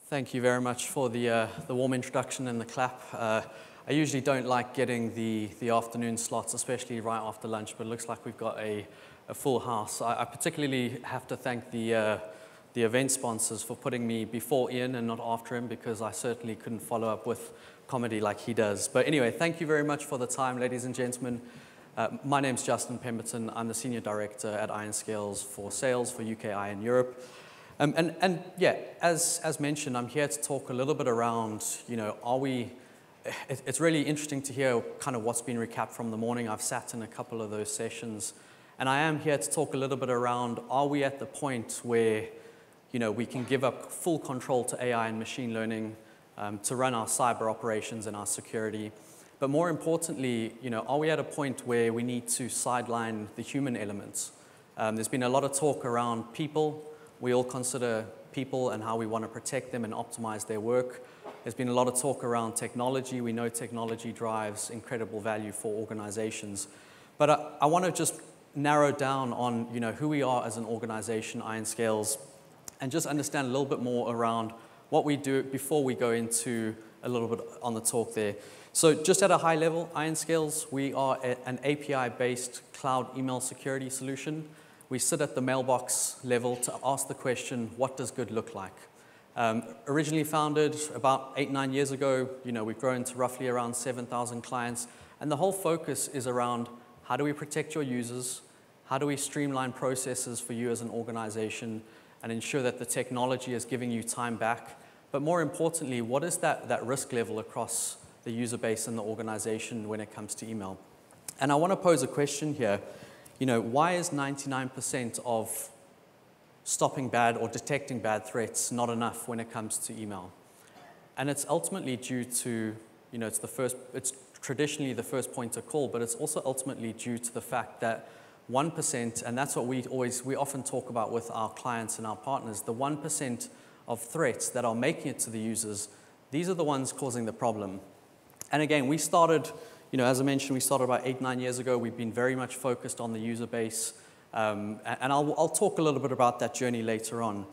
Thank you very much for the warm introduction and the clap. I usually don't like getting the afternoon slots, especially right after lunch, but it looks like we've got a full house. I particularly have to thank the event sponsors for putting me before Ian and not after him, because I certainly couldn't follow up with comedy like he does. But anyway, thank you very much for the time, ladies and gentlemen. My name's Justin Pemberton. I'm the Senior Director at IRONSCALES for sales for UKI and Europe. And yeah, as mentioned, I'm here to talk a little bit around, it's really interesting to hear kind of what's been recapped from the morning. I've sat in a couple of those sessions, and I am here to talk a little bit around, are we at the point where, we can give up full control to AI and machine learning to run our cyber operations and our security? But more importantly, are we at a point where we need to sideline the human elements? There's been a lot of talk around people. We all consider people and how we want to protect them and optimize their work. There's been a lot of talk around technology. We know technology drives incredible value for organizations. But I want to just narrow down on who we are as an organization, IRONSCALES, and just understand a little bit more around what we do before we go into a little bit on the talk there. So just at a high level, IRONSCALES, we are an API-based cloud email security solution. We sit at the mailbox level to ask the question, what does good look like? Originally founded about 8-9 years ago, we've grown to roughly around 7,000 clients. And the whole focus is around how do we protect your users? How do we streamline processes for you as an organization and ensure that the technology is giving you time back? But more importantly, what is that risk level across the user base and the organization when it comes to email? And I want to pose a question here. Why is 99% of stopping bad or detecting bad threats not enough when it comes to email? And it's ultimately due to, it's traditionally the first point of call, but it's also ultimately due to the fact that 1%, and that's what we often talk about with our clients and our partners, the 1% of threats that are making it to the users, these are the ones causing the problem. And again, we started, as I mentioned, we started about 8-9 years ago. We've been very much focused on the user base. And I'll talk a little bit about that journey later on.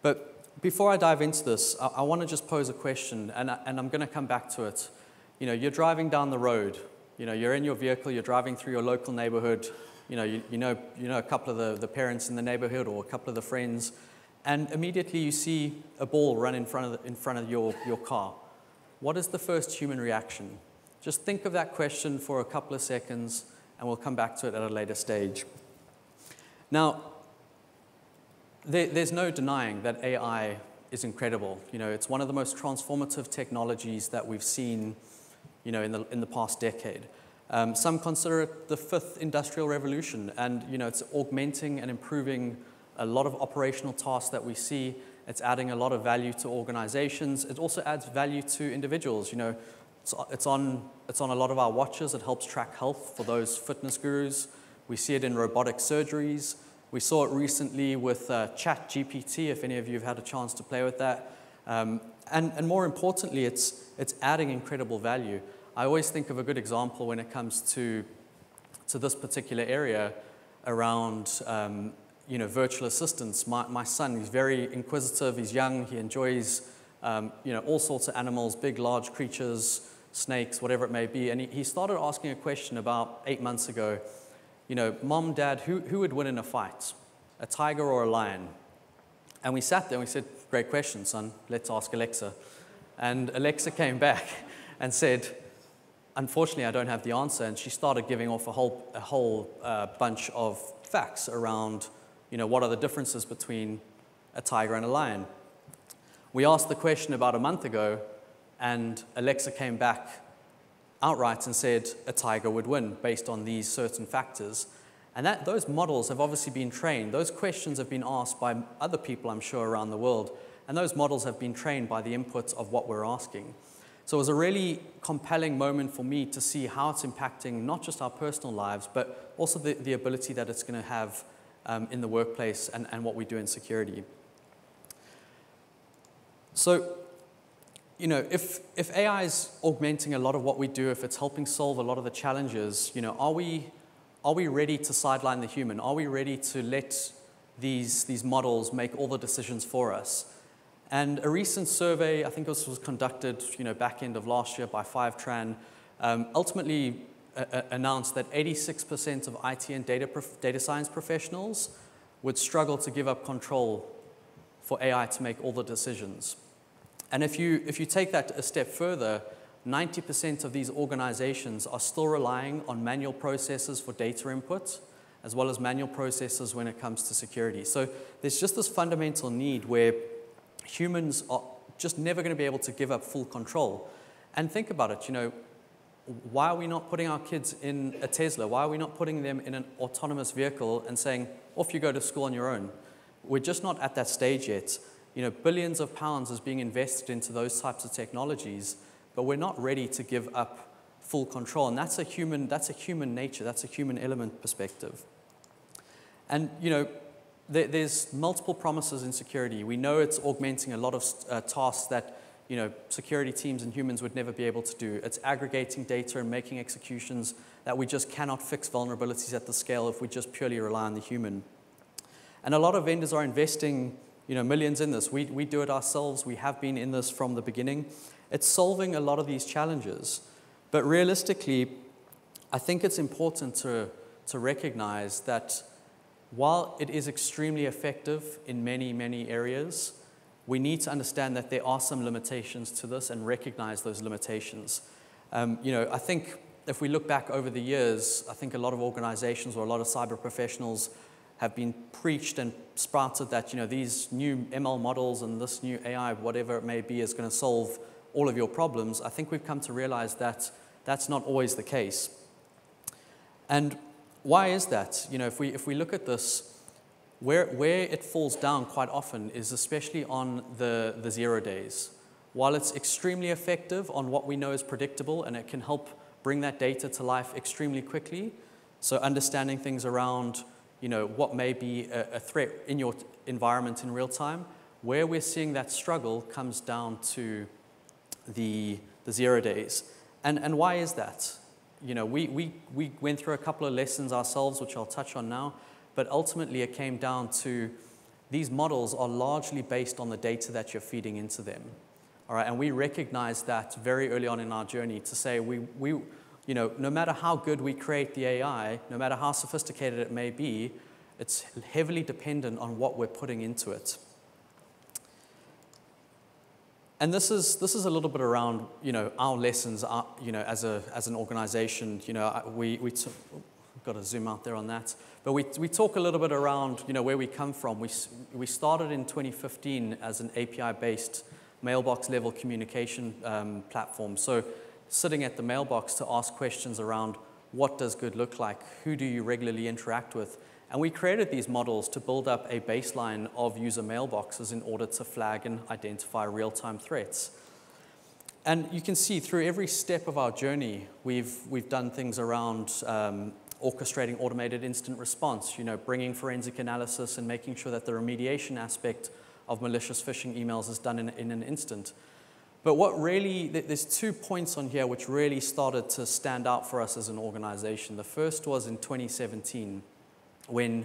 But before I dive into this, I want to just pose a question, and I'm going to come back to it. You're driving down the road. You're in your vehicle. You're driving through your local neighborhood. You know a couple of the parents in the neighborhood or a couple of the friends, and immediately you see a ball run in front of your car. What is the first human reaction? Just think of that question for a couple of seconds, and we'll come back to it at a later stage. Now, there's no denying that AI is incredible. It's one of the most transformative technologies that we've seen, in the past decade. Some consider it the fifth industrial revolution, and it's augmenting and improving a lot of operational tasks that we see. It's adding a lot of value to organizations. It also adds value to individuals. It's on a lot of our watches. It helps track health for those fitness gurus. We see it in robotic surgeries. We saw it recently with ChatGPT, if any of you have had a chance to play with that. And more importantly, it's adding incredible value. I always think of a good example when it comes to this particular area around virtual assistants. My son, he's very inquisitive. He's young. He enjoys all sorts of animals, big, large creatures, snakes, whatever it may be. And he started asking a question about 8 months ago. Mom, Dad, who would win in a fight, a tiger or a lion? And we sat there and we said, great question, son. Let's ask Alexa. And Alexa came back and said, unfortunately, I don't have the answer. And she started giving off a whole bunch of facts around, what are the differences between a tiger and a lion. We asked the question about a month ago, and Alexa came back outright and said a tiger would win based on these certain factors. And those models have obviously been trained. Those questions have been asked by other people, I'm sure, around the world. And those models have been trained by the inputs of what we're asking. So it was a really compelling moment for me to see how it's impacting not just our personal lives, but also the ability that it's going to have in the workplace and what we do in security. So, if AI is augmenting a lot of what we do, if it's helping solve a lot of the challenges, are we ready to sideline the human? Are we ready to let these models make all the decisions for us? And a recent survey, I think this was conducted back end of last year by Fivetran, ultimately announced that 86% of IT and data science professionals would struggle to give up control for AI to make all the decisions. And if you take that a step further, 90% of these organizations are still relying on manual processes for data input, as well as manual processes when it comes to security. So there's just this fundamental need where humans are just never going to be able to give up full control. And think about it, why are we not putting our kids in a Tesla? Why are we not putting them in an autonomous vehicle and saying, off you go to school on your own? We're just not at that stage yet. Billions of pounds is being invested into those types of technologies, but we're not ready to give up full control. And that's a human nature, that's a human element perspective. And, there's multiple promises in security. We know it's augmenting a lot of tasks that, security teams and humans would never be able to do. It's aggregating data and making executions that we just cannot fix vulnerabilities at the scale if we just purely rely on the human. And a lot of vendors are investing, millions in this. We do it ourselves. We have been in this from the beginning. It's solving a lot of these challenges. But realistically, I think it's important to recognize that while it is extremely effective in many, many areas, we need to understand that there are some limitations to this and recognize those limitations. I think if we look back over the years, I think a lot of organizations or a lot of cyber professionals have been preached and sprouted that, these new ML models and this new AI, whatever it may be, is going to solve all of your problems. I think we've come to realize that that's not always the case. And why is that? If we look at this, where it falls down quite often is especially on the 0 days. While it's extremely effective on what we know is predictable and it can help bring that data to life extremely quickly, so understanding things around what may be a threat in your environment in real time, where we're seeing that struggle comes down to the 0 days. And why is that? We went through a couple of lessons ourselves, which I'll touch on now, but ultimately it came down to these models are largely based on the data that you're feeding into them. All right, and we recognized that very early on in our journey to say no matter how good we create the AI, no matter how sophisticated it may be, it's heavily dependent on what we're putting into it. And this is a little bit around our lessons as an organization. We've got to zoom out there on that. But we talk a little bit around where we come from. We started in 2015 as an API-based mailbox level communication platform. So sitting at the mailbox to ask questions around what does good look like, who do you regularly interact with, and we created these models to build up a baseline of user mailboxes in order to flag and identify real-time threats. And you can see through every step of our journey, we've done things around orchestrating automated instant response, bringing forensic analysis and making sure that the remediation aspect of malicious phishing emails is done in an instant. But there's 2 points on here which really started to stand out for us as an organization. The first was in 2017, when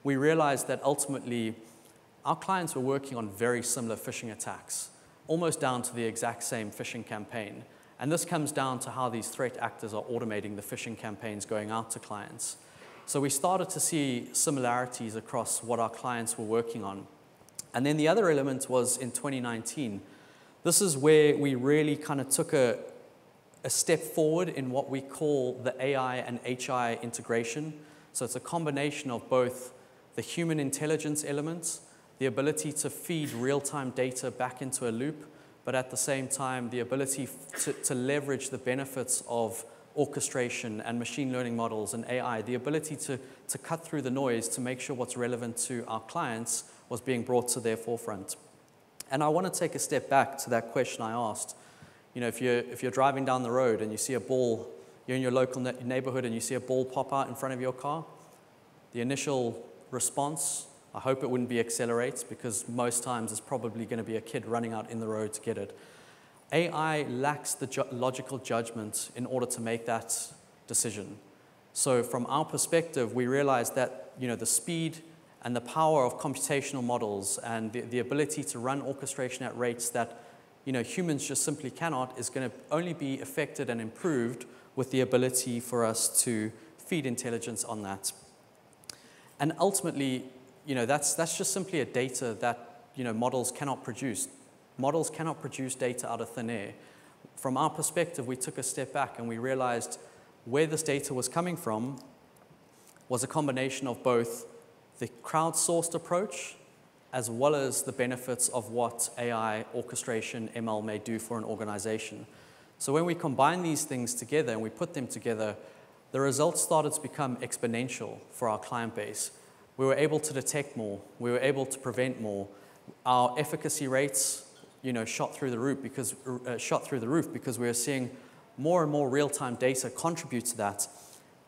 we realized that ultimately our clients were working on very similar phishing attacks, almost down to the exact same phishing campaign. And this comes down to how these threat actors are automating the phishing campaigns going out to clients. So we started to see similarities across what our clients were working on. And then the other element was in 2019. This is where we really kind of took a step forward in what we call the AI and HI integration. So it's a combination of both the human intelligence elements, the ability to feed real-time data back into a loop, but at the same time, the ability to leverage the benefits of orchestration and machine learning models and AI, the ability to cut through the noise to make sure what's relevant to our clients was being brought to their forefront. And I want to take a step back to that question I asked. If you're driving down the road and you see a ball, you're in your local neighborhood and you see a ball pop out in front of your car, the initial response, I hope it wouldn't be accelerate, because most times it's probably going to be a kid running out in the road to get it. AI lacks the logical judgment in order to make that decision. So from our perspective, we realized that the speed and the power of computational models and the ability to run orchestration at rates that humans just simply cannot is going to only be affected and improved with the ability for us to feed intelligence on that. And ultimately, that's just simply a data that models cannot produce. Models cannot produce data out of thin air. From our perspective, we took a step back and we realized where this data was coming from was a combination of both the crowdsourced approach as well as the benefits of what AI, orchestration, ML may do for an organization. So when we combine these things together and we put them together, the results started to become exponential for our client base. We were able to detect more. We were able to prevent more. Our efficacy rates, shot through the roof because we were seeing more and more real-time data contribute to that.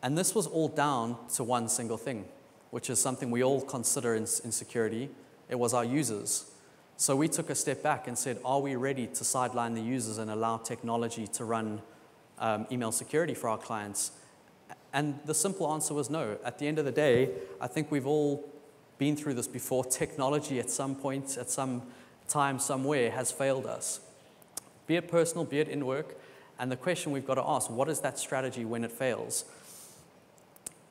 And this was all down to one single thing, which is something we all consider in security. It was our users. So we took a step back and said, are we ready to sideline the users and allow technology to run email security for our clients? And the simple answer was no. At the end of the day, I think we've all been through this before. Technology at some point, at some time, somewhere has failed us. Be it personal, be it in work. And the question we've got to ask, what is that strategy when it fails?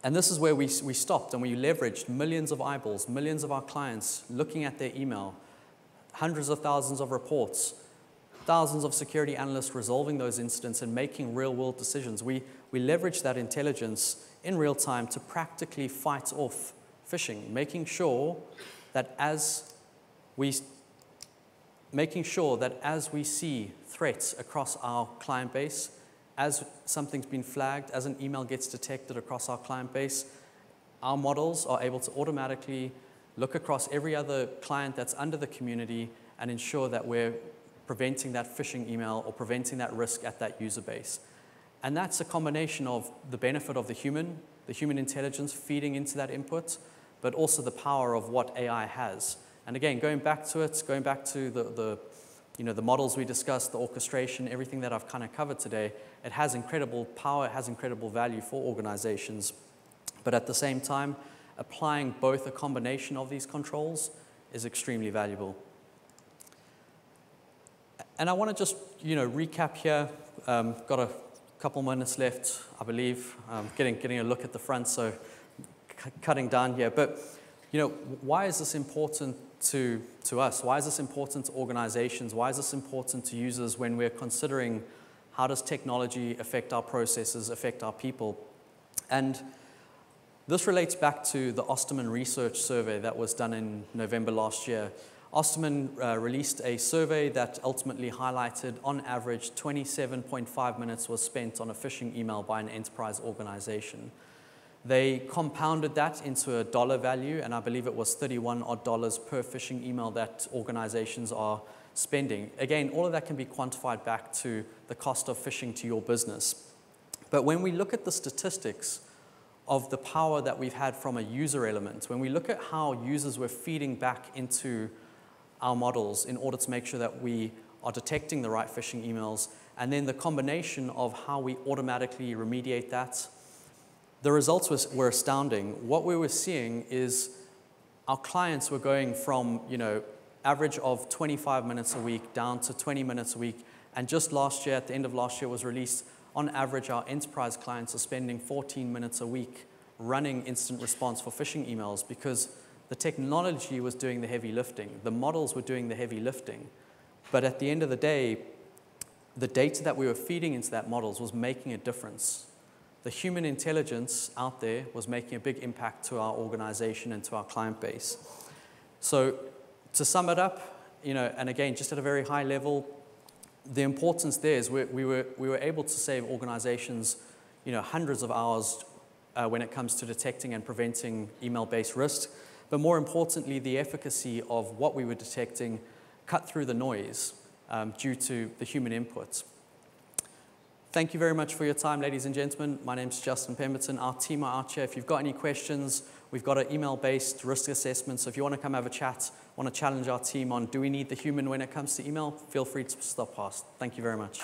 And this is where we stopped and we leveraged millions of eyeballs, millions of our clients looking at their email, hundreds of thousands of reports, thousands of security analysts resolving those incidents and making real-world decisions. We leveraged that intelligence in real time to practically fight off phishing, making sure that as we see threats across our client base, as something's been flagged, as an email gets detected across our client base, our models are able to automatically look across every other client that's under the community and ensure that we're preventing that phishing email or preventing that risk at that user base. And that's a combination of the benefit of the human intelligence feeding into that input, but also the power of what AI has. And again, going back to the models we discussed, the orchestration, everything that I've kind of covered today, it has incredible power, it has incredible value for organizations. But at the same time, applying both a combination of these controls is extremely valuable. And I want to just, recap here. Got a couple minutes left, I believe. Getting a look at the front, so cutting down here. But, why is this important to us? Why is this important to organizations? Why is this important to users when we're considering how does technology affect our processes, affect our people? And this relates back to the Osterman research survey that was done in November last year. Osterman released a survey that ultimately highlighted, on average, 27.5 minutes was spent on a phishing email by an enterprise organization. They compounded that into a dollar value, and I believe it was $31 odd per phishing email that organizations are spending. Again, all of that can be quantified back to the cost of phishing to your business. But when we look at the statistics of the power that we've had from a user element, when we look at how users were feeding back into our models in order to make sure that we are detecting the right phishing emails, and then the combination of how we automatically remediate that, the results were astounding. What we were seeing is our clients were going from, average of 25 minutes a week down to 20 minutes a week. And just last year, at the end of last year, was released, on average, our enterprise clients are spending 14 minutes a week running instant response for phishing emails because the technology was doing the heavy lifting. The models were doing the heavy lifting. But at the end of the day, the data that we were feeding into that models was making a difference. The human intelligence out there was making a big impact to our organization and to our client base. So to sum it up, and again, just at a very high level, the importance there is we were able to save organizations, hundreds of hours when it comes to detecting and preventing email-based risk. But more importantly, the efficacy of what we were detecting cut through the noise due to the human input. Thank you very much for your time, ladies and gentlemen. My name's Justin Pemberton. Our team are out here. If you've got any questions, we've got an email-based risk assessment. So if you want to come have a chat, want to challenge our team on do we need the human when it comes to email, feel free to stop past. Thank you very much.